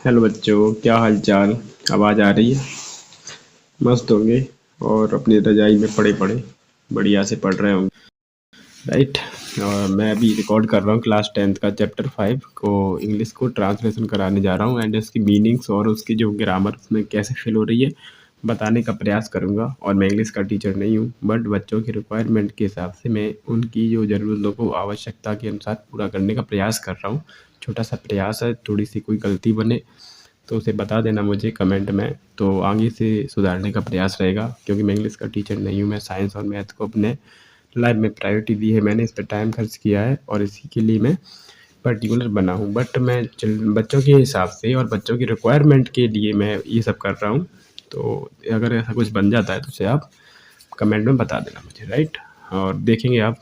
Hello बच्चों, क्या हाल चाल। आवाज़ आ रही है? मस्त होंगे और अपनी रजाई में पड़े पड़े बढ़िया से पढ़ रहे होंगे, राइट। और मैं अभी रिकॉर्ड कर रहा हूँ क्लास 10th का चैप्टर 5 को इंग्लिश को ट्रांसलेशन कराने जा रहा हूँ एंड इसकी मीनिंग्स और उसकी जो ग्रामर उसमें कैसे फिल हो रही है बताने का प्रयास करूँगा। और मैं इंग्लिश का टीचर नहीं हूँ, बट बच्चों की रिक्वायरमेंट के हिसाब से मैं उनकी जो ज़रूरतों को आवश्यकता के अनुसार पूरा करने का प्रयास कर रहा हूँ। छोटा सा प्रयास है, थोड़ी सी कोई गलती बने तो उसे बता देना मुझे कमेंट में, तो आगे से सुधारने का प्रयास रहेगा। क्योंकि मैं इंग्लिश का टीचर नहीं हूँ, मैं साइंस और मैथ को अपने लाइफ में प्रायोरिटी दी है, मैंने इस पर टाइम खर्च किया है और इसी के लिए मैं पर्टिकुलर बना हूँ। बट मैं बच्चों के हिसाब से और बच्चों की रिक्वायरमेंट के लिए मैं ये सब कर रहा हूँ। तो अगर ऐसा कुछ बन जाता है तो उसे आप कमेंट में बता देना मुझे, राइट। और देखेंगे आप,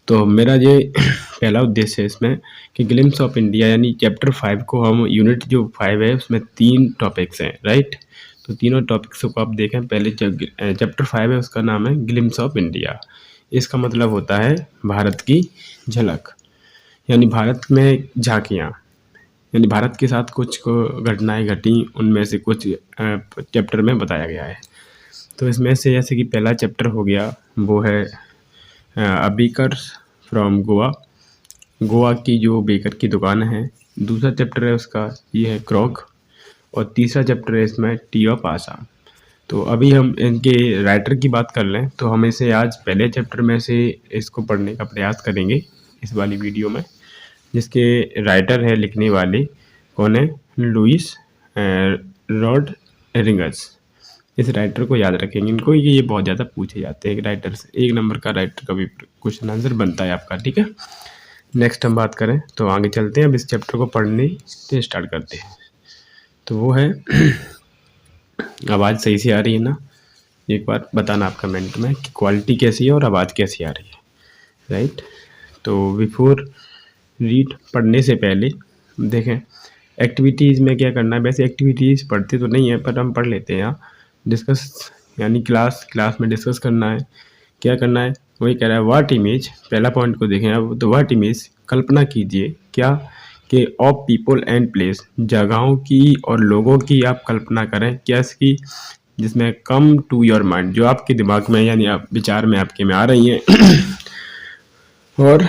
तो मेरा ये पहला उद्देश्य है इसमें कि ग्लिम्स ऑफ इंडिया यानी चैप्टर 5 को हम यूनिट जो 5 है उसमें 3 टॉपिक्स हैं, राइट। तो तीनों टॉपिक्स को आप देखें। पहले चैप्टर 5 है, उसका नाम है ग्लिम्स ऑफ इंडिया। इसका मतलब होता है भारत की झलक, यानी भारत में झांकियाँ, यानी भारत के साथ कुछ घटनाएं घटी, उनमें से कुछ चैप्टर में बताया गया है। तो इसमें से जैसे कि पहला चैप्टर हो गया वो है अबीकर फ्रॉम गोवा, गोवा की जो बेकर की दुकान है। दूसरा चैप्टर है उसका ये है क्रोक, और तीसरा चैप्टर है इसमें टी ऑफ आसाम। तो अभी हम इनके राइटर की बात कर लें तो हम इसे आज पहले चैप्टर में से इसको पढ़ने का प्रयास करेंगे इस वाली वीडियो में, जिसके राइटर है, लिखने वाले कौन है, लुइस रॉड रिंगर्स। इस राइटर को याद रखेंगे, इनको ये बहुत ज़्यादा पूछे जाते हैं राइटर से, 1 नंबर का राइटर का भी क्वेश्चन आंसर बनता है आपका, ठीक है। नेक्स्ट हम बात करें तो आगे चलते हैं, अब इस चैप्टर को पढ़ने से स्टार्ट करते हैं। तो वो है आवाज़ सही से आ रही है ना? एक बार बताना आप कमेंट में कि क्वालिटी कैसी है और आवाज़ कैसी आ रही है, राइट। तो बिफोर रीड, पढ़ने से पहले देखें एक्टिविटीज़ में क्या करना है। वैसे एक्टिविटीज़ पढ़ते तो नहीं है पर हम पढ़ लेते हैं यहाँ। डिस्कस यानी क्लास में डिस्कस करना है। क्या करना है वही कह रहा है, व्हाट इमेज, पहला पॉइंट को देखें आप, तो व्हाट इमेज, कल्पना कीजिए क्या कि ऑफ पीपल एंड प्लेस, जगहों की और लोगों की आप कल्पना करें, क्या इसकी जिसमें कम टू योर माइंड, जो आपके दिमाग में यानी आप विचार में आपके में आ रही हैं। और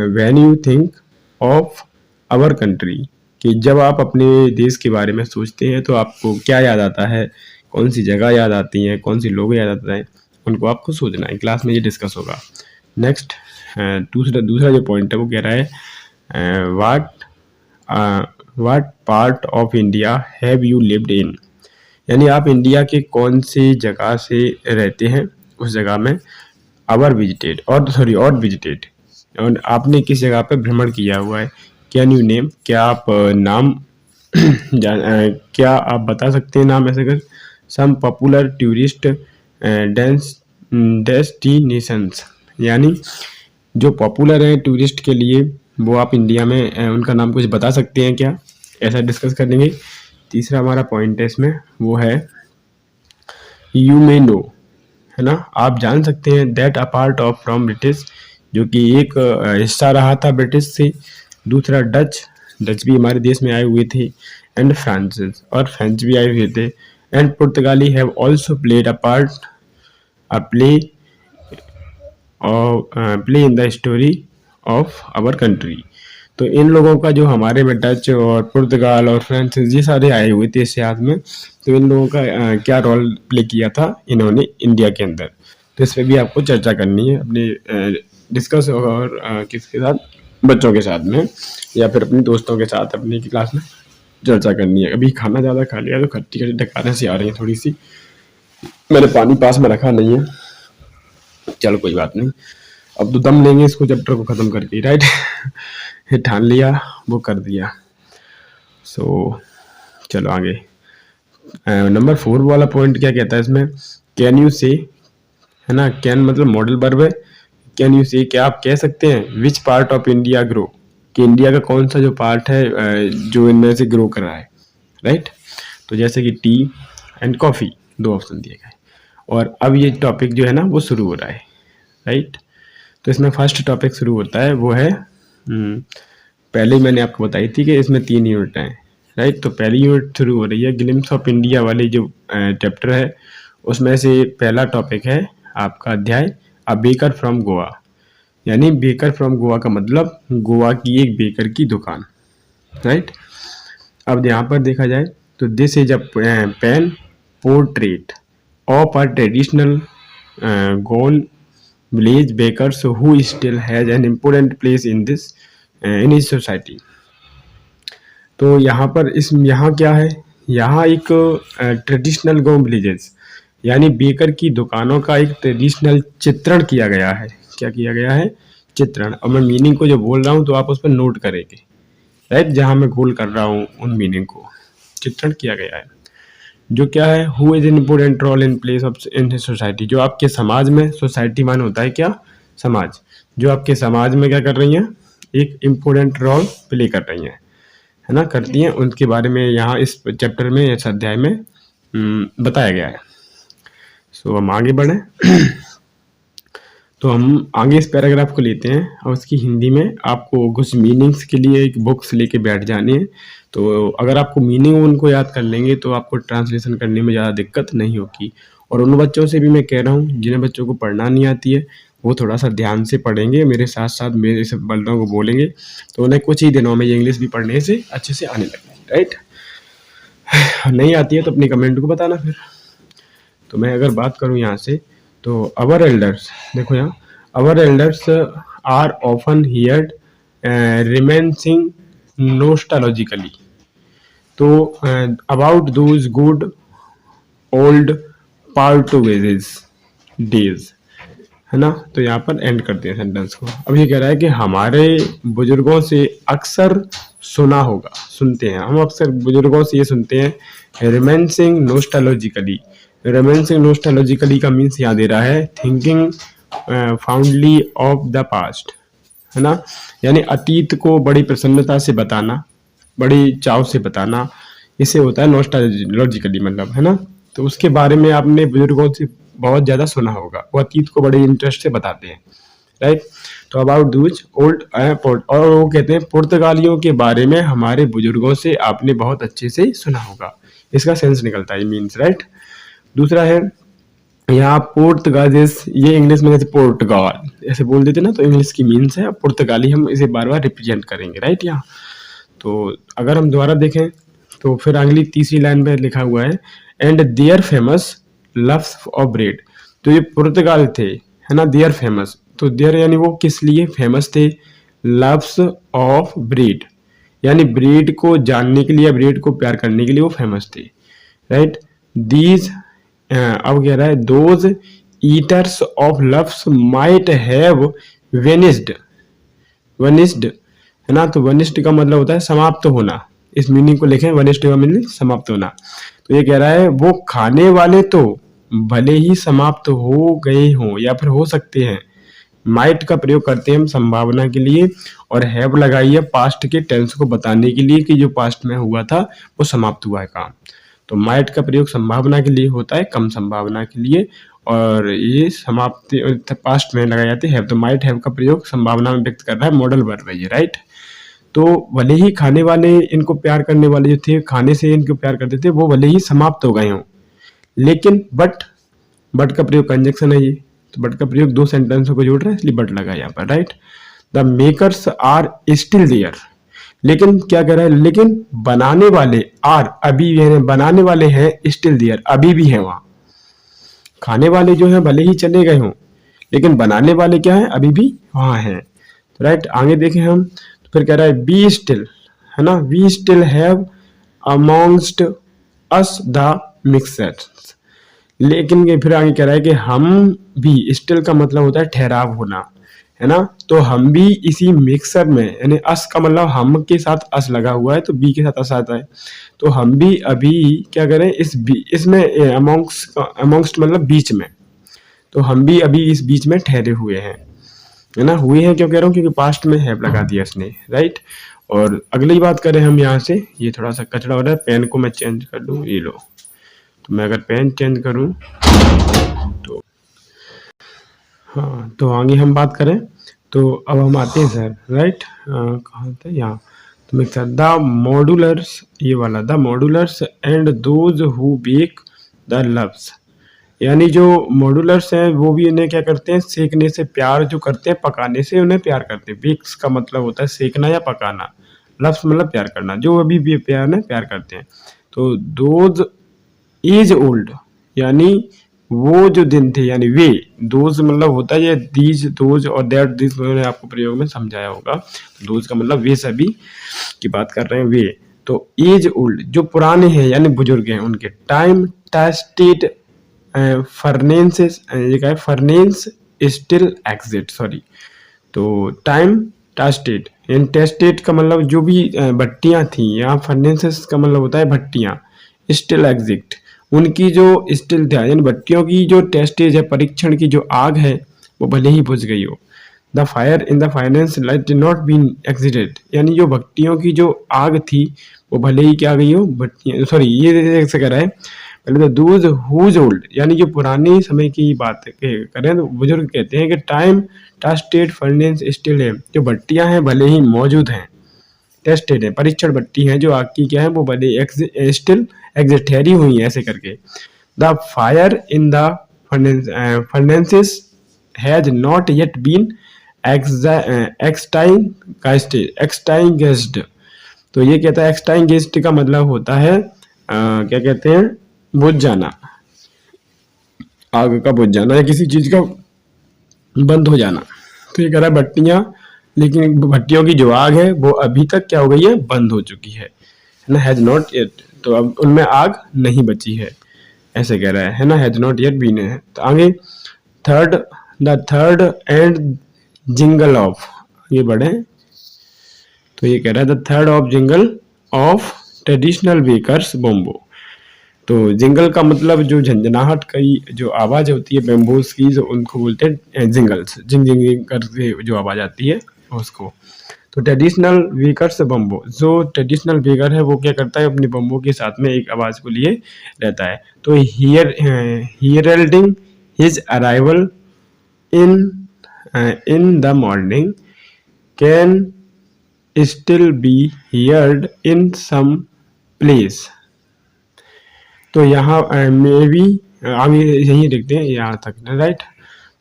when you think of our country, कि जब आप अपने देश के बारे में सोचते हैं तो आपको क्या याद आता है, कौन सी जगह याद आती हैं, कौन सी लोग याद आते हैं, उनको आपको सोचना है। क्लास में ये डिस्कस होगा। नेक्स्ट दूसरा जो पॉइंट है वो कह रहा है what part of India have you lived in, यानी आप इंडिया के कौन सी जगह से रहते हैं, उस जगह में और विजिटेड, और आपने किस जगह पे भ्रमण किया हुआ है। कैन यू नेम, क्या आप नाम क्या आप बता सकते हैं नाम ऐसे कर सम पॉपुलर टूरिस्ट डेस्टिनेशंस, यानी जो पॉपुलर है टूरिस्ट के लिए वो आप इंडिया में उनका नाम कुछ बता सकते हैं क्या, ऐसा डिस्कस करेंगे। तीसरा हमारा पॉइंट है इसमें वो है यू मे नो, है ना, आप जान सकते हैं that a part of from British, जो कि एक हिस्सा रहा था ब्रिटिश से। दूसरा डच भी हमारे देश में आए हुए थे, एंड फ्रांसिस, और फ्रेंच भी आए हुए थे, एंड पुर्तगाली have also played a part a play in the story of our country. तो इन लोगों का जो हमारे में डच और पुर्तगाल और फ्रांसीस ये सारे आए हुए थे इतिहास में, तो इन लोगों का क्या रोल प्ले किया था इन्होंने इंडिया के अंदर। तो इस पर भी आपको चर्चा करनी है अपने डिस्कस और किसके साथ, बच्चों के साथ में या फिर अपने दोस्तों के साथ अपनी क्लास में चर्चा करनी है। अभी खाना ज़्यादा खा लिया तो खट्टी खट्टी डकारें सी आ रही है थोड़ी सी, मैंने पानी पास में रखा नहीं है, चलो कोई बात नहीं। अब तो दम लेंगे इसको चैप्टर को ख़त्म करके, राइट। ये ठान लिया, वो कर दिया। सो चलो आगे। नंबर 4 वाला पॉइंट क्या कहता है इसमें, कैन यू से, है ना, कैन मतलब मॉडल वर्ब है। कैन यू से, क्या आप कह सकते हैं which part of India grow, कि इंडिया का कौन सा जो पार्ट है जो इनमें से ग्रो कर रहा है, राइट। तो जैसे कि टी एंड कॉफ़ी, 2 ऑप्शन दिए गए, और अब ये टॉपिक जो है ना वो शुरू हो रहा है, राइट। तो इसमें फर्स्ट टॉपिक शुरू होता है वो है पहले ही मैंने आपको बताई थी कि इसमें 3 यूनिट हैं, राइट। तो पहली यूनिट शुरू हो रही है ग्लिम्स ऑफ इंडिया वाली जो चैप्टर है, उसमें से पहला टॉपिक है आपका अध्याय अ बेकर फ्रॉम गोवा, यानी बेकर फ्रॉम गोवा का मतलब गोवा की एक बेकर की दुकान, राइट। अब यहाँ पर देखा जाए तो this is a pen portrait of a traditional Goan village bakers who still has an important place in this in his society. तो यहाँ पर यहाँ क्या है, यहाँ एक ट्रेडिशनल गो विलेजेस यानी बेकर की दुकानों का एक ट्रेडिशनल चित्रण किया गया है। क्या किया गया है? चित्रण। और मैं मीनिंग को जो बोल रहा हूँ तो आप उस पर नोट करेंगे, राइट। जहाँ मैं गोल कर रहा हूँ उन मीनिंग को चित्रण किया गया है। जो क्या है, who is an important role in place of in society, जो आपके समाज में, सोसाइटी मान होता है क्या, समाज, जो आपके समाज में क्या कर रही हैं, एक इम्पोर्टेंट रोल प्ले कर रही हैं, है ना, करती हैं, उनके बारे में यहाँ इस चैप्टर में, इस अध्याय में बताया गया है। सो हम आगे बढ़े। तो हम आगे इस पैराग्राफ को लेते हैं और उसकी हिंदी में आपको कुछ मीनिंग्स के लिए एक बुक्स लेके बैठ जानी है। तो अगर आपको मीनिंग उनको याद कर लेंगे तो आपको ट्रांसलेशन करने में ज़्यादा दिक्कत नहीं होगी। और उन बच्चों से भी मैं कह रहा हूँ जिन्हें बच्चों को पढ़ना नहीं आती है, वो थोड़ा सा ध्यान से पढ़ेंगे, मेरे साथ साथ मेरे सब बल्दों को बोलेंगे, तो उन्हें कुछ ही दिनों में ये इंग्लिश भी पढ़ने से अच्छे से आने लगेगी, राइट। नहीं आती है तो अपनी कमेंट को बताना फिर। तो मैं अगर बात करूं यहाँ से, तो अवर एल्डर्स, देखो यहाँ, our elders are often heard reminiscing nostalgically, तो about those good old Portuguese days, है ना। तो यहाँ पर एंड करते हैं सेंटेंस को। अब ये कह रहा है कि हमारे बुजुर्गों से अक्सर सुना होगा, सुनते हैं, हम अक्सर बुजुर्गों से ये सुनते हैं, रिमेंसिंग नोस्टालॉजिकली। रिमेंसिंग नोस्टालॉजिकली का मीन्स यहाँ दे रहा है thinking fondly of the past, है ना, यानी अतीत को बड़ी प्रसन्नता से बताना, बड़ी चाव से बताना, इसे होता है नोस्टालॉजिकली, मतलब, है ना। तो उसके बारे में आपने बुजुर्गों से बहुत ज़्यादा सुना होगा, वो अतीत को बड़े इंटरेस्ट से बताते हैं, राइट। तो अबाउट दूज ओल्ड और वो कहते हैं पुर्तगालियों के बारे में हमारे बुजुर्गों से आपने बहुत अच्छे से सुना होगा, इसका सेंस निकलता है, मीन्स, राइट। दूसरा है यहाँ पुर्तगालिस, ये इंग्लिश में जैसे पुर्तगाल ऐसे बोल देते ना, तो इंग्लिश की मीन्स है, पुर्तगाली हम इसे बार बार रिप्रेजेंट करेंगे, राइट। यहाँ तो अगर हम दोबारा देखें तो फिर अगली तीसरी लाइन पे लिखा हुआ है and their famous loaves of bread. तो ये पुर्तगाल थे, है ना, देयर फेमस, तो देयर यानी वो किस लिए फेमस थे, लव्स ऑफ ब्रेड, यानी ब्रेड को जानने के लिए, ब्रेड को प्यार करने के लिए वो फेमस थे, राइट। दीज अब कह रहा है those eaters of loaves might have vanished, vanished, है ना। तो वनिष्ठ का मतलब होता है समाप्त होना, इस मीनिंग को लिखें, वनिष्ठ का मीनिंग समाप्त होना। तो ये कह रहा है वो खाने वाले तो भले ही समाप्त हो गए हों या फिर हो सकते हैं, माइट का प्रयोग करते हैं हम संभावना के लिए, और हैव लगाई है पास्ट के टेंस को बताने के लिए कि जो पास्ट में हुआ था वो समाप्त हुआ है काम। तो माइट का प्रयोग संभावना के लिए होता है, कम संभावना के लिए, और ये समाप्ति पास्ट में लगाए जाते हैं। तो माइट हैव का प्रयोग संभावना में व्यक्त कर रहा है, मॉडल बन रही है, राइट। तो भले ही खाने वाले, इनको प्यार करने वाले जो थे, खाने से इनको प्यार करते थे, वो भले ही समाप्त हो गए हों, लेकिन बट का प्रयोग कंजक्शन है ये, तो बट का प्रयोग दो सेंटेंसों को जोड़ रहा है, इसलिए बट लगा यहाँ पर, right. The makers are still there, लेकिन क्या कह रहा है, लेकिन बनाने वाले आर अभी है, बनाने वाले हैं, स्टिल देयर अभी भी है वहां। खाने वाले जो है भले ही चले गए हों, लेकिन बनाने वाले क्या है, अभी भी वहां है, राइट। आगे देखें हम, तो फिर कह रहा है बी स्टिल, है ना, we still have amongst us the mixers, लेकिन ये फिर आगे कह रहा है कि हम भी, स्टिल का मतलब होता है ठहराव होना, है ना, तो हम भी इसी मिक्सर में, यानी अस का मतलब हम के साथ अस लगा हुआ है, तो बी के साथ अस आता है, तो हम भी अभी क्या करें, इसमें अमोंगस्ट मतलब बीच में, तो हम भी अभी इस बीच में ठहरे हुए हैं, है ना। हुए हैं क्यों कह रहा हूँ, क्योंकि पास्ट में हैव लगा दिया इसने, राइट। और अगली बात करें हम यहाँ से, ये थोड़ा सा कचरा हो रहा है, पेन को मैं चेंज कर लूँ, ये लो, तो मैं अगर पेन चेंज करूँ तो हाँ, तो आगे हम बात करें तो अब हम आते हैं सर, राइट, कहाँ थे, यहाँ। तो मैं सर द मॉड्यूलर्स, ये वाला, the modulars and those who bake the loaves, यानी जो मॉड्यूलर्स हैं वो भी इन्हें क्या करते हैं, सेकने से प्यार जो करते हैं, पकाने से उन्हें प्यार करते हैं। बेक्स का मतलब होता है सेकना या पकाना, लव्स मतलब प्यार करना, जो अभी भी प्यार में प्यार करते हैं। तो दोज एज ओल्ड, यानी वो जो दिन थे, यानी वे, दोज मतलब होता है ये दीज, दोज और दैट, दिस मैंने आपको प्रयोग में समझाया होगा। दोज का मतलब वे सभी की बात कर रहे हैं, वे। तो एज ओल्ड जो पुराने हैं यानी बुजुर्ग हैं, उनके टाइम टेस्टेड फर्नेंसेस, ये क्या है, फर्नेंस स्टिल एग्जिट, सॉरी। तो टाइम टेस्टेड, इन टेस्टेड का मतलब जो भी भट्टियां थी, यहाँ फर्नेंसेस का मतलब होता है भट्टियां, स्टिल एग्जिट, उनकी जो स्टिल था यानी भट्टियों की जो टेस्टेज है, परीक्षण की जो आग है, वो भले ही बुझ गई हो। The fire in the finance light did not been exited, यानी जो भट्टियों की जो आग थी वो भले ही क्या गई हो, भट्टियां, सॉरी ये ऐसे कह रहा है पहले, तो दूज हुज ओल्ड, यानी जो पुराने समय की बात करें तो बुजुर्ग कहते हैं कि टाइम टेस्टेड फर्नेस स्टिल है, जो भट्टियां हैं भले ही मौजूद हैं, टेस्टेड है, परीक्षण भट्टी हैं जो आग की क्या है, वो भले स्टिल एग्जिट, ठहरी हुई है, ऐसे करके। The fire in the furnaces has not yet been extinguished, तो ये कहता है एक्सटाइंग्स्ड का मतलब होता है क्या कहते हैं, बुझ जाना, आग का बुझ जाना या किसी चीज का बंद हो जाना। तो ये कह रहा है भट्टियां, लेकिन भट्टियों की जो आग है वो अभी तक क्या हो गई है, बंद हो चुकी है ना, हैज नॉट येट, तो अब उनमें आग नहीं बची है, ऐसे कह रहा है ना, हैज नॉट येट बीन है। तो आगे third, the third and jingle of, ये बढ़े, तो ये कह रहा है the third of jingle of traditional bakers bamboo, तो जिंगल का मतलब जो झंझनाहट की जो आवाज होती है बेम्बोस की, जो उनको बोलते हैं जिंगल्स, जिंग जिंग करके जो आवाज आती है उसको। तो ट्रेडिशनल बेकर्स बम्बो, जो ट्रेडिशनल बेकर है वो क्या करता है, अपने बम्बो के साथ में एक आवाज को लिए रहता है। तो heralding his arrival in the morning can still be heard in some place, तो यहाँ मे बी आगे यही देखते हैं यहाँ तक, राइट।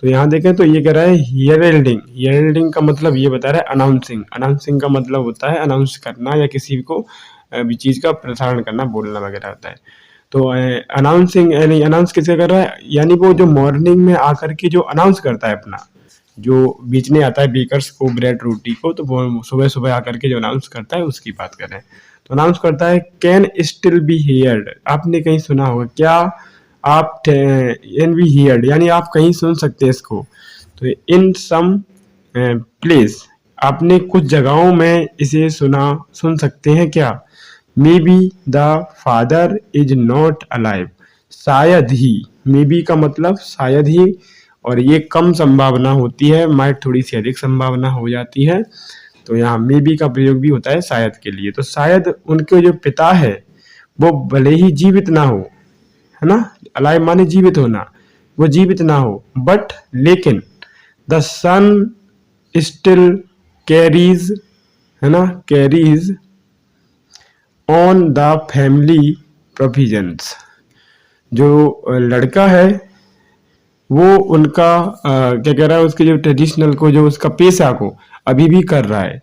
तो यहाँ देखें तो ये कह रहा है हियरल्डिंग, हियरल्डिंग का मतलब ये बता रहा है अनाउंसिंग, अनाउंसिंग का मतलब होता है अनाउंस करना या किसी को भी चीज़ का प्रसारण करना, बोलना वगैरह होता है। तो अनाउंसिंग यानी अनाउंस किसे कर रहा है, यानी वो जो मॉर्निंग में आकर के जो अनाउंस करता है अपना, जो बेचने आता है बेकर्स को ब्रेड रोटी को, तो वो सुबह सुबह आकर के जो अनाउंस करता है उसकी बात कर रहे हैं। तो अनाउंस करता है कैन स्टिल बी हियर्ड, आपने कहीं सुना होगा, क्या आप कैन बी हियर्ड यानी आप कहीं सुन सकते हैं इसको। तो इन सम प्लेस, आपने कुछ जगहों में इसे सुन सकते हैं क्या। May be the father is not alive, शायद ही, मे बी का मतलब शायद ही, और ये कम संभावना होती है, माइट थोड़ी सी अधिक संभावना हो जाती है। तो यहाँ मे बी का प्रयोग भी होता है शायद के लिए। तो शायद उनके जो पिता है वो भले ही जीवित ना हो, है ना, अलाइव माने जीवित होना, वो जीवित ना हो, बट लेकिन द सन स्टिल कैरीज, है ना, carries on the family provisions, जो लड़का है वो उनका क्या कह रहा है, उसके जो ट्रेडिशनल को, जो उसका पेशा को अभी भी कर रहा है,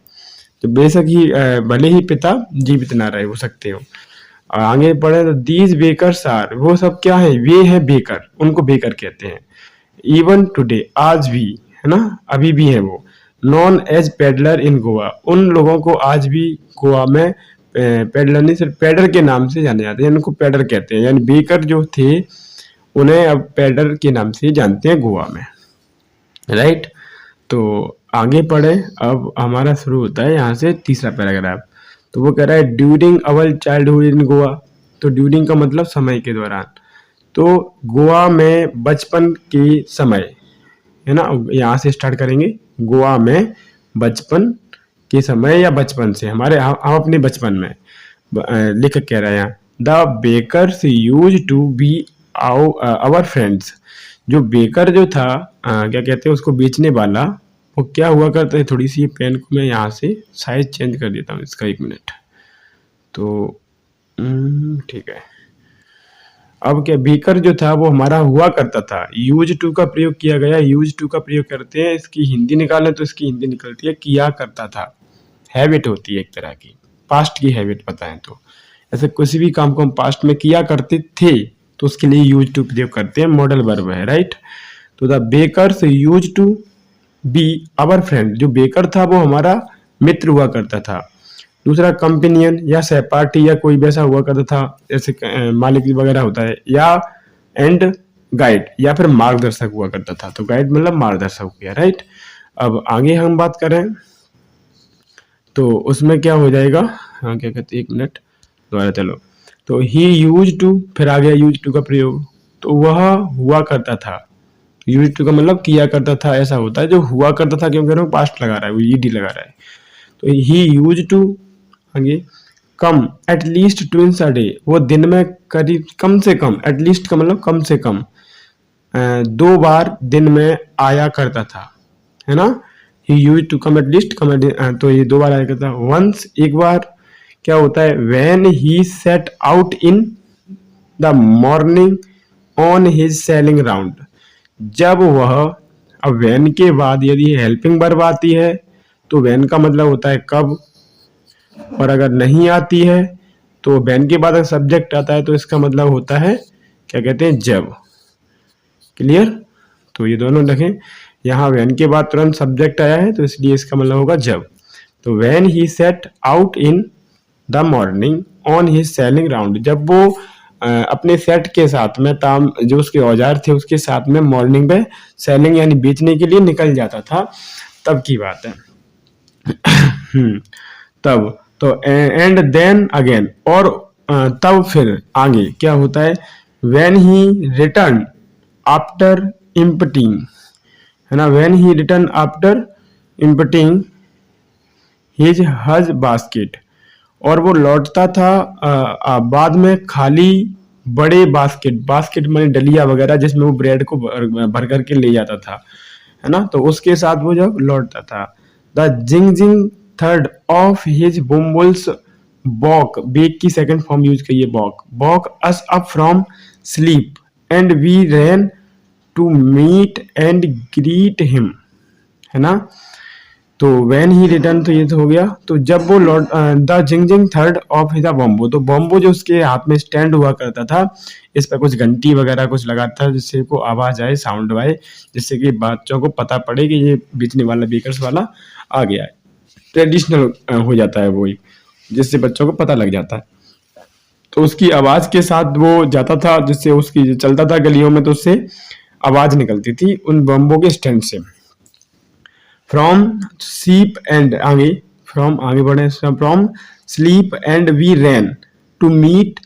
तो बेशक ही भले ही पिता जीवित ना रहे हो सकते हो। और आगे पढ़े तो दीज बेकर्स आर, वो सब क्या है, वे हैं बेकर, उनको बेकर कहते हैं। इवन टुडे, आज भी, है ना, अभी भी है वो। नॉन एज पेडलर इन गोवा, उन लोगों को आज भी गोवा में पेडलर नहीं सिर्फ पेडर के नाम से जाने जाते हैं, उनको पेडर कहते हैं, यानी बेकर जो थे उन्हें अब पेडर के नाम से जानते हैं गोवा में, राइट। तो आगे पढ़े, अब हमारा शुरू होता है यहाँ से तीसरा पैराग्राफ। तो वो कह रहा है ड्यूरिंग अवर चाइल्डहुड इन गोवा, तो ड्यूरिंग का मतलब समय के दौरान, तो गोवा में बचपन के समय, है ना, यहाँ से स्टार्ट करेंगे, गोवा में बचपन के समय या बचपन से, हमारे हम अपने बचपन में, लेखक कह रहा है यहाँ the bakers use to be our friends, जो बेकर जो था क्या कहते हैं उसको बेचने वाला, वो क्या हुआ करता है, थोड़ी सी पेन को मैं यहाँ से साइज चेंज कर देता हूँ इसका, 1 मिनट। तो ठीक है। अब क्या, बेकर जो था वो हमारा हुआ करता था, यूज टू का प्रयोग किया गया, यूज टू का प्रयोग करते हैं, इसकी हिंदी निकालें तो इसकी हिंदी निकलती है किया करता था। हैबिट होती है एक तरह की, पास्ट की हैबिट बताएं तो। ऐसे किसी भी काम को हम पास्ट में किया करते थे तो उसके लिए यूज टू प्रयोग करते हैं, मॉडल वर्ब है, राइट। तो the bakers use to be our friend, जो बेकर था वो हमारा मित्र हुआ करता था। दूसरा कंपेनियन या सहपाठी या कोई वैसा हुआ करता था, जैसे मालिक वगैरह होता है, या एंड गाइड या फिर मार्गदर्शक हुआ करता था। तो गाइड मतलब मार्गदर्शक हो गया, राइट। अब आगे हम बात करें तो उसमें क्या हो जाएगा, हाँ क्या कहते हैं, 1 मिनट दोबारा चलो। तो ही यूज टू, फिर आ गया यूज टू का प्रयोग, तो वह हुआ करता था। यूज टू का मतलब किया करता था, ऐसा होता है जो हुआ करता था, क्योंकि पास्ट लगा रहा है, वो ईडी लगा रहा है। तो ही यूज टू आगे कम एटलीस्ट ट्विंस अ डे, वो दिन में करीब कम से कम, एटलीस्ट का मतलब कम से कम 2 बार दिन में आया करता था, है ना। ही यूज टू कम एटलीस्ट कम, तो ये 2 बार आया करता। वंस एक बार क्या होता है, when he set out in the morning on his selling round, जब वह, अब व्हेन के बाद यदि हेल्पिंग वर्ब आती है तो व्हेन का मतलब होता है कब, और अगर नहीं आती है तो व्हेन के बाद अगर सब्जेक्ट आता है तो इसका मतलब होता है क्या कहते हैं, जब। क्लियर। तो ये दोनों देखें, यहाँ व्हेन के बाद तुरंत सब्जेक्ट आया है तो इसलिए इसका मतलब होगा जब। तो when he set out in the morning on his selling round, जब वो अपने सेट के साथ में, ताम जो उसके औजार थे उसके साथ में मॉर्निंग में सेलिंग यानी बेचने के लिए निकल जाता था, तब की बात है। तब तो एंड देन अगेन, और तब फिर आगे क्या होता है, when he return after emptying, है ना, when he return after emptying his हज बास्केट, और वो लौटता था बाद में खाली बड़े बास्केट, बास्केट माने डलिया वगैरह जिसमें वो ब्रेड को भर करके ले जाता था, है ना। तो उसके साथ वो जब लौटता था, the jingling third of his bamboos woke, wake की सेकंड फॉर्म यूज करिए woke, woke us up from sleep and we ran to meet and greet him, है ना। तो व्हेन ही रिटर्न, तो ये तो हो गया। तो जब वो लौट, the jingling third of his bamboo, तो बॉम्बो जो उसके हाथ में स्टैंड हुआ करता था, इस पर कुछ घंटी वगैरह कुछ लगाता था जिससे को आवाज आए, साउंड आए, जिससे कि बच्चों को पता पड़े कि ये बेचने वाला, बेकर्स वाला आ गया है। ट्रेडिशनल हो जाता है वो, जिससे बच्चों को पता लग जाता है। तो उसकी आवाज के साथ वो जाता था, जिससे उसकी चलता था गलियों में तो उससे आवाज निकलती थी उन बम्बो के स्टैंड से। फ्रॉम स्लीप एंड आगे, फ्रॉम आगे बढ़े, from sleep and we ran to meet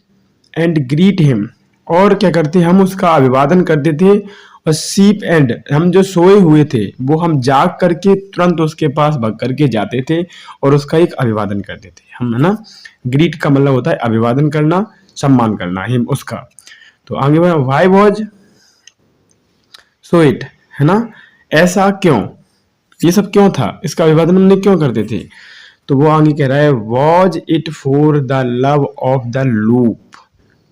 and greet him, और क्या करते, हम उसका अभिवादन करते थे, और सीप एंड, हम जो सोए हुए थे वो हम जाग करके तुरंत उसके पास भाग करके जाते थे और उसका एक अभिवादन करते थे हम, है ना। ग्रीट का मतलब होता है अभिवादन करना, सम्मान करना हिम उसका। तो आगे बढ़े, व्हाई वॉज सो इट, है ना, ऐसा क्यों, ये सब क्यों था, इसका अभिवादन हमने क्यों करते थे। तो वो आगे कह रहा है, was it for the love of the loop,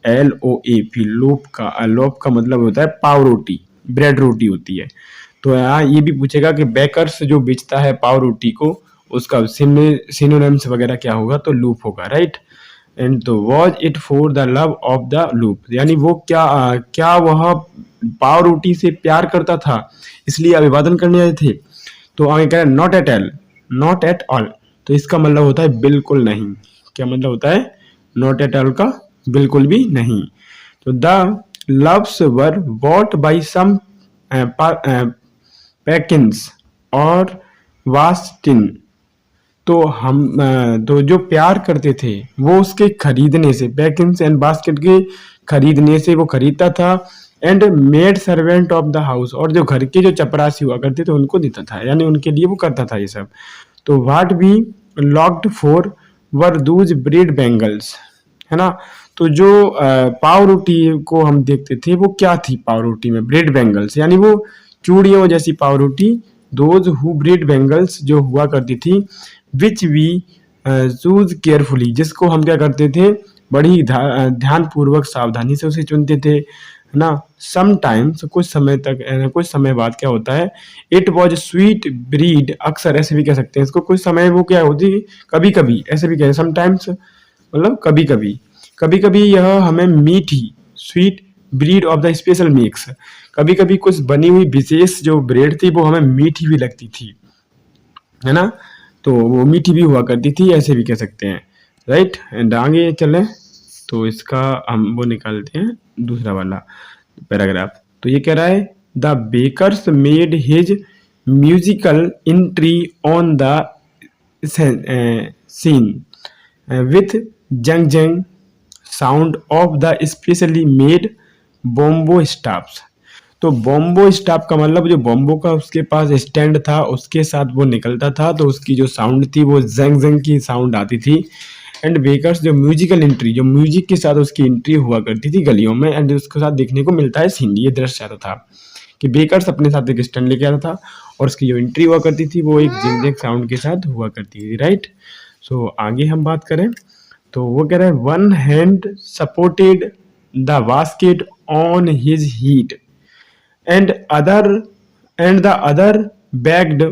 LOAP, लोप का मतलब होता है पाव रोटी, ब्रेड रोटी होती है। तो यहाँ ये भी पूछेगा कि बेकर्स जो बेचता है पाव रोटी को, उसका सिनोनिम्स वगैरह क्या होगा, तो लूप होगा, राइट। एंड तो was it for the love of the loop, यानी वो क्या वह पाव रोटी से प्यार करता था इसलिए अभिवादन करने आए थे। तो आगे कह रहे not at all, not at all, तो इसका मतलब होता है बिल्कुल नहीं। क्या मतलब होता है नॉट एट ऑल का, बिल्कुल भी नहीं। तो the loaves were bought by some पैकिंस और वास्टिन, तो हम तो जो प्यार करते थे वो उसके खरीदने से, पैकिंस एंड बास्केट के खरीदने से वो खरीदता था। And maid servant of the house, और जो घर के जो चपरासी हुआ करते थे उनको देता था, यानी उनके लिए वो करता था ये सब। तो what B locked for were Dooj bread bangles, है ना। तो जो पाव रोटी को हम देखते थे वो क्या थी, पाव रोटी में ब्रेड बैंगल्स, यानी वो चूड़ियों जैसी पाव रोटी दोज हु ब्रीड बेंगल्स, जो हुआ करती थी, विच वी चूज केयरफुली, जिसको हम क्या करते थे, बड़ी ध्यानपूर्वक सावधानी से उसे चुनते थे, है ना। समटाइम्स, कुछ समय तक, कुछ समय बाद क्या होता है, इट वॉज स्वीट ब्रीड, अक्सर ऐसे भी कह सकते हैं इसको, कुछ समय वो क्या होती, कभी कभी, ऐसे भी कहें समटाइम्स मतलब कभी कभी, कभी कभी यह हमें मीठी, sweet breed of the special mix, कभी कभी कुछ बनी हुई विशेष जो ब्रेड थी वो हमें मीठी भी लगती थी, है ना। तो वो मीठी भी हुआ करती थी, ऐसे भी कह सकते हैं, राइट। एंड आगे चलें तो इसका हम वो निकालते हैं दूसरा वाला पैराग्राफ। तो ये कह रहा है, the bakers made his musical entry on the scene with जंग जंग sound of the specially made bamboo staffs. तो बॉम्बो स्टाफ का मतलब जो बॉम्बो का उसके पास स्टैंड था उसके साथ वो निकलता था, तो उसकी जो साउंड थी वो जंग जंग की साउंड आती थी। एंड बेकर्स, जो म्यूजिकल एंट्री, जो म्यूजिक के साथ उसकी एंट्री हुआ करती थी गलियों में, एंड उसके साथ देखने को मिलता है सीन, ये दृश्य आता था कि बेकर्स अपने साथ एक स्टैंड लेके आता था और उसकी जो एंट्री हुआ करती थी वो एक जिंग जिंग साउंड के साथ हुआ करती थी, राइट। सो आगे हम बात करें तो वो कह रहा है, one hand supported the basket on his head and the other banged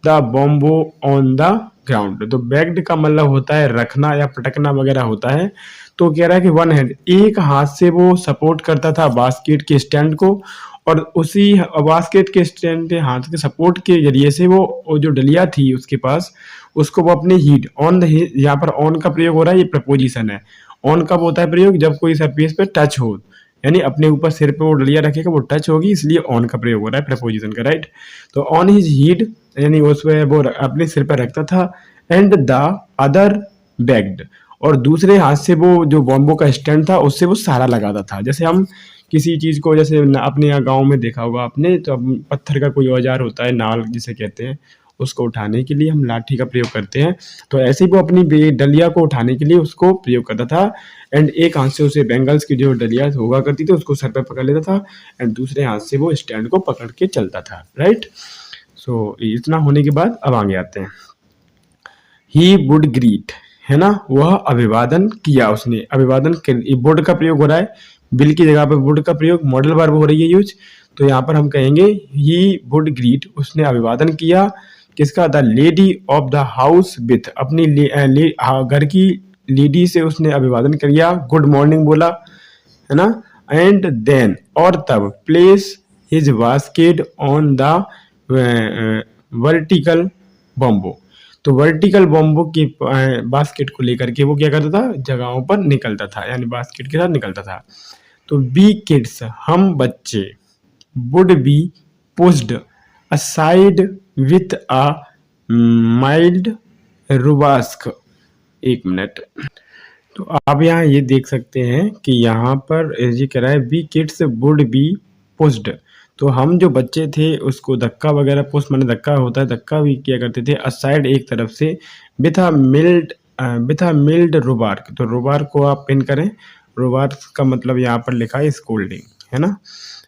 the bamboo on the ground. तो बैग्ड का मतलब होता है रखना या पटकना वगैरह होता है। तो कह रहा है कि वन हैंड, एक हाथ से वो सपोर्ट करता था बास्केट के स्टैंड को, और उसी बास्केट के स्टैंड के हाथ के सपोर्ट के जरिए से वो जो डलिया थी उसके पास, उसको वो अपने हीट ऑन द, यहाँ पर ऑन का प्रयोग हो रहा है, ये प्रपोजिशन है। ऑन कब होता है प्रयोग, जब कोई सरफेस पे टच हो, यानी अपने ऊपर सिर पे वो डलिया रखेगा वो टच होगी, इसलिए ऑन का प्रयोग हो रहा है प्रपोजिशन का, राइट। तो ऑन हिज हीड यानी उसमें वो अपने सिर पर रखता था, एंड द अदर बैग्ड, और दूसरे हाथ से वो जो बॉम्बो का स्टैंड था उससे वो सहारा लगाता था। जैसे हम किसी चीज को, जैसे अपने यहाँ गांव में देखा होगा आपने, तो पत्थर का कोई औजार होता है, नाल जिसे कहते हैं, उसको उठाने के लिए हम लाठी का प्रयोग करते हैं। तो ऐसे ही वो अपनी डलिया को उठाने के लिए उसको प्रयोग करता था, एंड एक हाथ से उसे बेंगल्स की जो डलिया हुआ करती थी उसको सर पर पकड़ लेता था, एंड दूसरे हाथ से वो स्टैंड को पकड़ के चलता था, राइट। सो इतना होने के बाद अब आगे आते हैं, ही वुड ग्रीट, है ना, वह अभिवादन किया, उसने अभिवादन, वुड का प्रयोग हो रहा है, बिल की जगह पर वुड का प्रयोग, मॉडल वर्ब हो रही है यूज। तो यहाँ पर हम कहेंगे ही वुड ग्रीट, उसने अभिवादन किया, किसका, the lady of the house with, अपनी घर की लेडी से उसने अभिवादन किया, गुड मॉर्निंग बोला, है ना। एंड देन, और तब, place his basket on the vertical bamboo. तो वर्टिकल बॉम्बो की बास्केट को लेकर के वो क्या करता था, जगहों पर निकलता था, यानी बास्केट के साथ निकलता था। तो बी किड्स, हम बच्चे, would be pushed aside with a mild rebuke. एक मिनट, तो आप यहाँ ये देख सकते हैं कि यहाँ पर ये कह रहा है, we kids would be pushed, तो हम जो बच्चे थे उसको धक्का वगैरह, पुश माने धक्का होता है, धक्का भी किया करते थे, असाइड एक तरफ से, विथ अ मिल्ड रुबार्क। तो रुबार्क को आप पिन करें, रुबार्क का मतलब यहाँ पर लिखा है स्कोल्डिंग, है ना,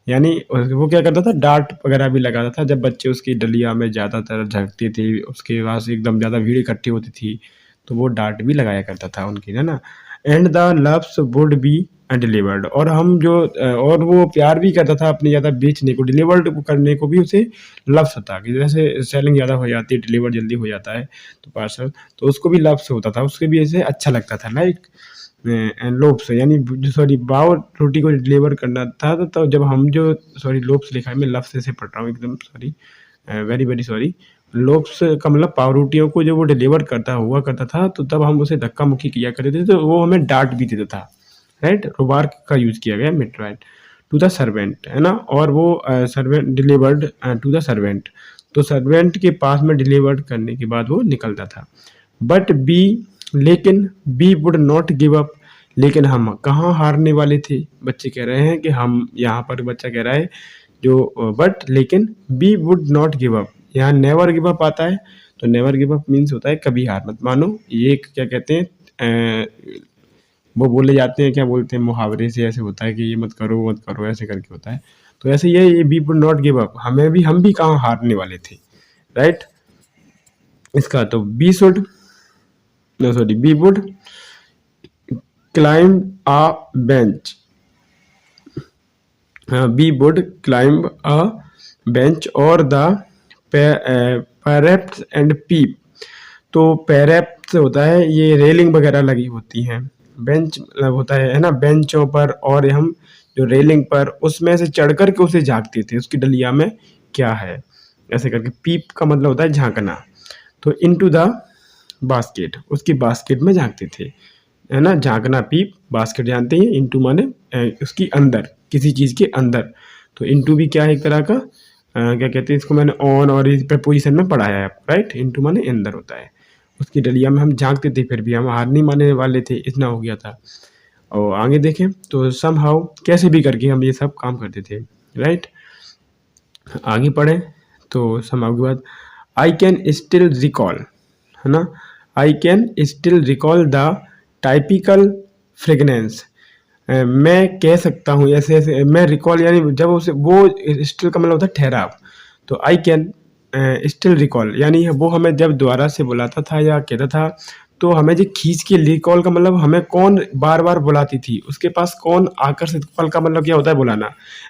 यानी वो क्या करता था, डांट वगैरह भी लगाता था जब बच्चे उसकी डलिया में ज़्यादातर झगते थे, उसके पास एकदम ज़्यादा भीड़ इकट्ठी होती थी, तो वो डांट भी लगाया करता था उनकी, है ना। And the loves would be delivered, और हम जो और वो प्यार भी करता था अपनी ज़्यादा बेचने को, डिलीवर्ड करने को भी उसे लव्स था, कि जैसे सेलिंग ज़्यादा हो जाती है, डिलीवर जल्दी हो जाता है तो पार्सल, तो उसको भी लव्स होता था, उसके भी ऐसे अच्छा लगता था, लाइक लोप्स, यानी सॉरी बाव रोटी को डिलीवर करना था। तो जब हम जो सॉरी लोप्स लिखा है, मैं लफ्स से पढ़ रहा हूँ एकदम, सॉरी, वेरी वेरी सॉरी। लोप्स का मतलब पावरोटियों को जब वो डिलीवर हुआ करता था, तो तब हम उसे धक्का मुक्की किया करते थे, तो वो हमें डांट भी देता था, राइट। रुबार्क का यूज किया गया, मिट, राइट, टू द सर्वेंट, है ना, और वो servant delivered to the servant, तो सर्वेंट के पास में डिलीवर्ड करने के बाद वो निकलता था। बट बी, लेकिन we would not give up, लेकिन हम कहाँ हारने वाले थे, बच्चे कह रहे हैं कि हम, यहाँ पर बच्चा कह रहा है जो, बट लेकिन we would not give up, यहाँ नेवर गिव अप आता है, तो नेवर गिव अप मीन्स होता है कभी हार मत मानो, ये क्या कहते हैं, वो बोले जाते हैं, क्या बोलते हैं, मुहावरे से ऐसे होता है कि ये मत करो ऐसे करके होता है। तो ऐसे ये we would not give up, हम भी कहाँ हारने वाले थे, राइट। इसका तो we should, no sorry, we would climb a bench, we would climb a bench और द पैरेप्स एंड पीप। तो पैरेप्स होता है, ये रेलिंग वगैरह लगी होती हैं, बेंच मतलब होता है ना, बेंचों पर, और हम जो रेलिंग पर उसमें से चढ़ कर के उसे झांकते थे, उसकी डलिया में क्या है, ऐसे करके। पीप का मतलब होता है झांकना। तो इनटू द बास्केट, उसकी बास्केट में झांकते थे, है ना, झांकना, पीप, बास्केट जानते हैं, इनटू माने उसकी अंदर, किसी चीज के अंदर। तो इनटू भी क्या है, एक तरह का क्या कहते हैं इसको, मैंने ऑन और इस प्रपोजिशन में पढ़ाया है, राइट। इनटू माने अंदर होता है, उसकी डलिया में हम झांकते थे, फिर भी हम हार नहीं मानने वाले थे, इतना हो गया था। और आगे देखें तो सम हाउ, कैसे भी करके हम ये सब काम करते थे, राइट। आगे पढ़े तो सम हाउ के बाद आई कैन स्टिल रिकॉल, है ना, I can still recall the typical fragrance. मैं कह सकता हूँ ऐसे ऐसे, मैं रिकॉल यानी जब उसे, वो स्टिल का मतलब होता है ठहराव। तो आई कैन स्टिल रिकॉल यानी वो हमें जब दोबारा से बुलाता था या कहता था, तो हमें जो खींच के, रिकॉल का मतलब हमें कौन बार बार बुलाती थी, उसके पास कौन आकर्षित, कॉल का मतलब क्या होता है, बुलाना।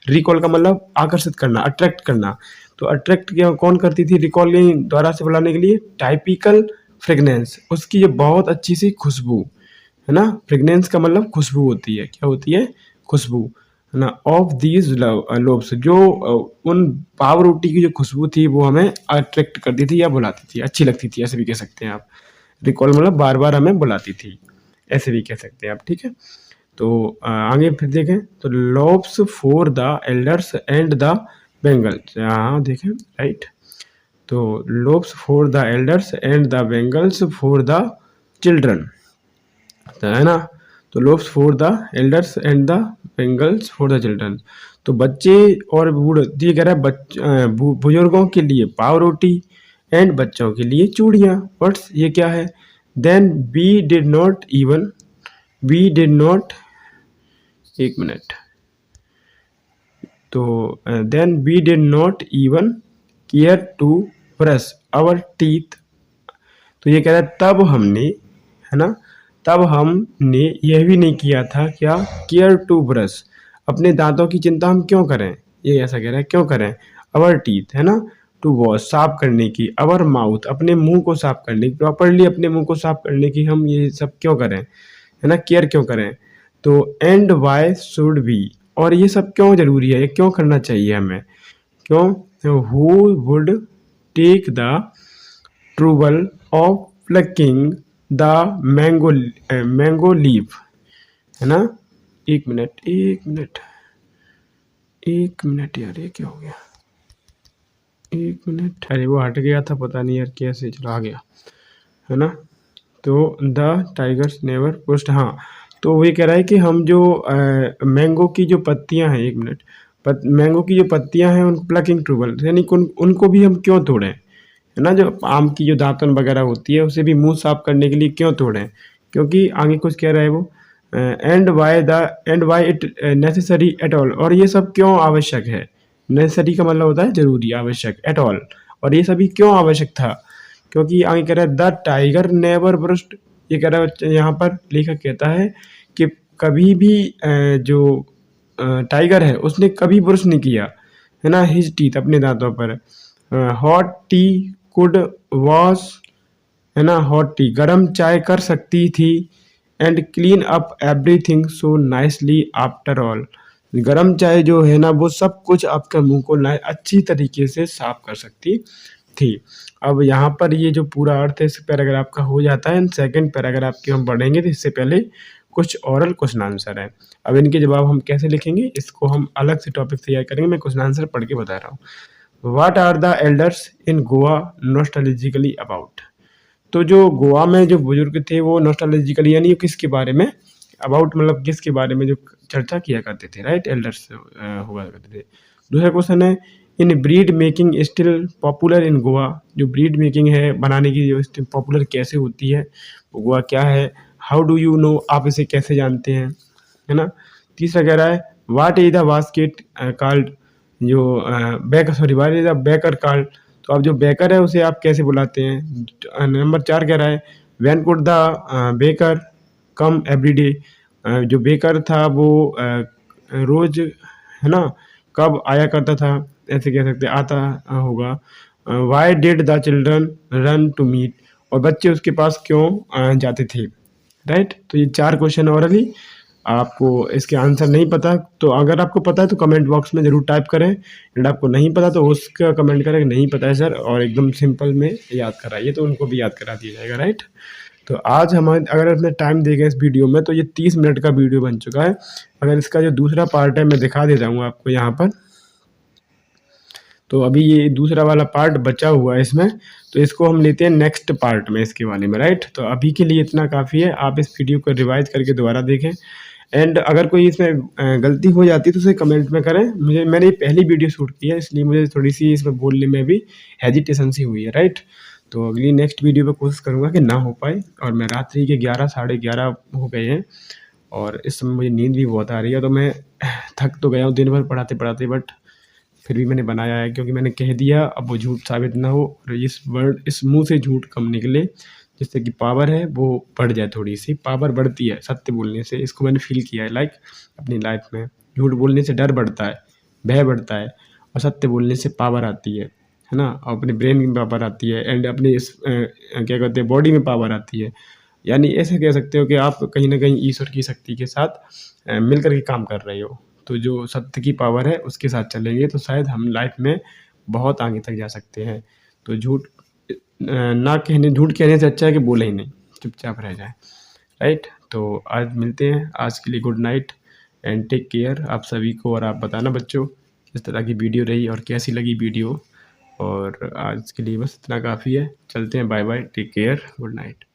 रिकॉल का मतलब आकर्षित करना, अट्रैक्ट करना। तो अट्रैक्ट क्या कौन करती थी रिकॉल दोबारा से बुलाने के लिए, टाइपिकल फ्रेगनेंस, उसकी जो बहुत अच्छी सी खुशबू, है ना। फ्रेगनेंस का मतलब खुशबू होती है, क्या होती है, खुशबू, है ना। ऑफ दीज लोब्स, जो उन पाव रोटी की जो खुशबू थी वो हमें अट्रैक्ट करती थी या बुलाती थी, अच्छी लगती थी, ऐसे भी कह सकते हैं आप। रिकॉल मतलब बार बार हमें बुलाती थी, ऐसे भी कह सकते हैं आप, ठीक है। तो आगे फिर देखें तो loaves for the elders and the bangles, हाँ देखें, राइट। तो loaves for the elders and the bangles for the children, है ना। तो loaves for the elders and the bangles for the children. तो बच्चे और बूढ़े, ये कह रहा है बुजुर्गों के लिए पाव रोटी एंड बच्चों के लिए चूड़ियाँ। व्हाट्स, ये क्या है, then we did not even, we did not, एक मिनट, तो then we did not even care to brush our teeth. तो ये कह रहा है तब हमने, है ना, तब हमने यह भी नहीं किया था, क्या, केयर टू ब्रश, अपने दांतों की चिंता हम क्यों करें, ये ऐसा कह रहा है, क्यों करें, अवर टीथ, है ना, टू वॉश, साफ करने की, अवर माउथ, अपने मुंह को साफ करने की, प्रॉपरली अपने मुंह को साफ करने की हम ये सब क्यों करें, है ना, केयर क्यों करें। तो एंड वाई शुड बी, और ये सब क्यों जरूरी है, ये क्यों करना चाहिए हमें, क्यों, who would take the trouble of plucking the mango leaf, है ना। एक मिनट, एक मिनट, एक मिनट यार, ये क्या हो गया, एक मिनट, अरे वो हट गया था, पता नहीं यार कैसे चला गया, है ना। तो द टाइगर्स नेवर पुश्ड, हाँ। तो वो ये कह रहा है कि हम जो मैंगो की जो पत्तियां हैं, एक मिनट, मैंगो की जो पत्तियां हैं, उन प्लकिंग ट्रूबल यानी उनको भी हम क्यों तोड़ें, है ना। जो आम की जो दातुन वगैरह होती है उसे भी मुंह साफ करने के लिए क्यों तोड़ें, क्योंकि आगे कुछ कह रहा है वो, and why it necessary at all, और ये सब क्यों आवश्यक है। नेसेसरी का मतलब होता है जरूरी, आवश्यक, एट ऑल, और ये सभी क्यों आवश्यक था, क्योंकि आगे कह रहा है द टाइगर नेवर ब्रश्ड, ये कह रहा है, यहाँ पर लेखक कहता है कि कभी भी जो टाइगर है उसने कभी ब्रश नहीं किया, है ना, हिज टीथ, अपने दांतों पर। हॉट टी कुड वॉश, है ना, हॉट टी, गर्म चाय कर सकती थी, and clean up everything so nicely after all, गर्म चाय जो है ना वो सब कुछ आपके मुंह को अच्छी तरीके से साफ कर सकती थी। अब यहाँ पर ये जो पूरा अर्थ है इस पैराग्राफ का हो जाता है, सेकंड पैराग्राफ की हम पढ़ेंगे, तो इससे पहले कुछ ओरल क्वेश्चन आंसर है। अब इनके जवाब हम कैसे लिखेंगे, इसको हम अलग से टॉपिक तैयार करेंगे, मैं क्वेश्चन आंसर पढ़ के बता रहा हूँ। What are the elders in Goa nostalgically about. तो जो गोवा में जो बुजुर्ग थे वो नॉस्टैल्जिकली यानी किसके बारे में, अबाउट मतलब किसके बारे में जो चर्चा किया करते थे, राइट, एल्डर्स हुआ करते थे। दूसरा क्वेश्चन है in bread making still popular in Goa, जो ब्रीड मेकिंग है बनाने की जो पॉपुलर कैसे होती है वो गोवा क्या है, हाउ डू यू नो, आप इसे कैसे जानते हैं, है ना। तीसरा कह रहा है what is the basket called, जो back sorry what is the baker called, तो अब जो बेकर है उसे आप कैसे बुलाते हैं? नंबर 4 कह रहा है when could the baker come everyday. जो बेकर था वो रोज, है ना, कब आया करता था, ऐसे कह सकते आता होगा। Why did the children run to meet, और बच्चे उसके पास क्यों जाते थे, राइट। तो ये 4 क्वेश्चन ओरली, आपको इसके आंसर नहीं पता तो अगर आपको पता है तो कमेंट बॉक्स में ज़रूर टाइप करें, एंड आपको नहीं पता तो उसका कमेंट करें कि नहीं पता है सर, और एकदम सिंपल में याद कराइए तो उनको भी याद करा दिया जाएगा, राइट। तो आज हम अगर अपने टाइम देखें इस वीडियो में तो ये 30 मिनट का वीडियो बन चुका है। अगर इसका जो दूसरा पार्ट है मैं दिखा देता हूँ आपको यहाँ पर। तो अभी ये दूसरा वाला पार्ट बचा हुआ है इसमें, तो इसको हम लेते हैं नेक्स्ट पार्ट में इसके बारे में, राइट। तो अभी के लिए इतना काफ़ी है, आप इस वीडियो को रिवाइज करके दोबारा देखें, एंड अगर कोई इसमें गलती हो जाती है तो उसे कमेंट में करें। मैंने ये पहली वीडियो शूट की है इसलिए मुझे थोड़ी सी इसमें बोलने में भी हेजिटेशन सी हुई है, राइट। तो अगली नेक्स्ट वीडियो पे कोशिश करूँगा कि ना हो पाए, और मैं रात्रि के 11 साढ़े 11 हो गए हैं और इस समय मुझे नींद भी बहुत आ रही है, तो मैं थक तो गया हूँ दिन भर पढ़ाते पढ़ाते, बट फिर भी मैंने बनाया है क्योंकि मैंने कह दिया, अब वो झूठ साबित ना हो और इस मुंह से झूठ कम निकले, जिससे कि पावर है वो बढ़ जाए, थोड़ी सी पावर बढ़ती है सत्य बोलने से। इसको मैंने फील किया है, लाइक अपनी लाइफ में झूठ बोलने से डर बढ़ता है, भय बढ़ता है, और सत्य बोलने से पावर आती है ना, और अपने ब्रेन में पावर आती है, एंड अपने इस क्या कहते हैं बॉडी में पावर आती है। यानी ऐसे कह सकते हो कि आप कहीं ना कहीं ईश्वर की शक्ति के साथ मिलकर के काम कर रहे हो। तो जो सत्य की पावर है उसके साथ चलेंगे तो शायद हम लाइफ में बहुत आगे तक जा सकते हैं। तो झूठ कहने से अच्छा है कि बोले ही नहीं, चुपचाप रह जाए, राइट। तो आज मिलते हैं, आज के लिए good night and take care आप सभी को। और आप बताना बच्चों किस तरह की वीडियो रही और कैसी लगी वीडियो, और आज के लिए बस इतना काफ़ी है। चलते हैं, bye bye, take care, good night.